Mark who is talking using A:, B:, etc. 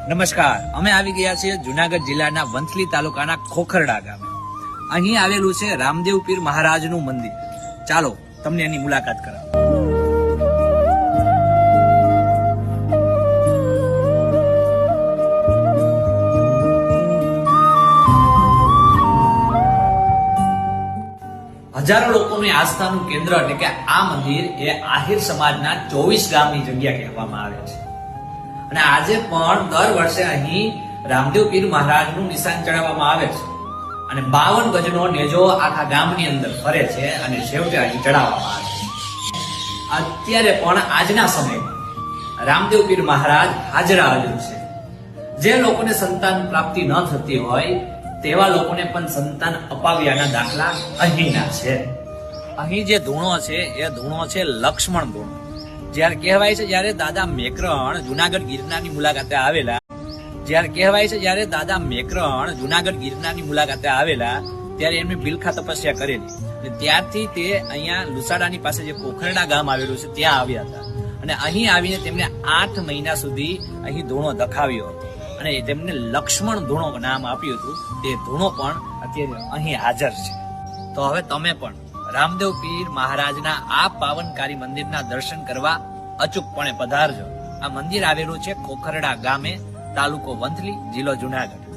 A: નમસ્કાર, અમે આવી ગયા છીએ જુનાગઢ જિલ્લાના વંથલી તાલુકાના ખોખરડા ગામે. અહીં આવેલું છે રામદેવ પીર મહારાજનું મંદિર. ચાલો તમને એની મુલાકાત કરાવો. હજારો લોકોની આસ્થાનું કેન્દ્ર એટલે કે આ મંદિર એ આહિર સમાજના 24 ગામની જગ્યા કહેવામાં આવે છે. અને આજે પણ દર વર્ષે અહીં રામદેવ પીર મહારાજનું નિશાન ચડાવવામાં આવે છે અને 52 ગજનો નેજો આખા ગામની અંદર ફરે છે અને છેવટે અહીં ચડાવવામાં આવે છે. અત્યારે પણ આજના સમયમાં રામદેવ પીર મહારાજ હાજરા હાજર છે. જે લોકોને સંતાન પ્રાપ્તિ ન થતી હોય તેવા લોકોને પણ સંતાન અપાવ્યાના દાખલા અહીંના છે. અહીં જે ધૂણો છે એ ધૂણો છે લક્ષ્મણ ધૂણો. જ્યારે કહેવાય છે જ્યારે દાદા મેકરણ જુનાગઢ ગિરનારની મુલાકાતે આવેલા ત્યારે એમને બિલખા તપસ્યા કરેલી અને ત્યારથી તે અહીંયા લુસાડાની પાસે જે ખોખરડા ગામ આવેલું છે ત્યાં આવ્યા હતા અને અહીં આવીને તેમને 8 મહિના સુધી અહીં ધૂણો દખાવ્યો હતો અને તેમને લક્ષ્મણ ધૂણો નામ આપ્યું હતું. તે ધૂણો પણ અત્યારે અહીં હાજર છે. તો હવે તમે પણ રામદેવ પીર મહારાજના આ પાવનકારી મંદિરના દર્શન કરવા અચૂકપણે પધારજો. આ મંદિર આવેલું છે ખોખરડા ગામે, તાલુકો વંથલી, જિલ્લો જુનાગઢ.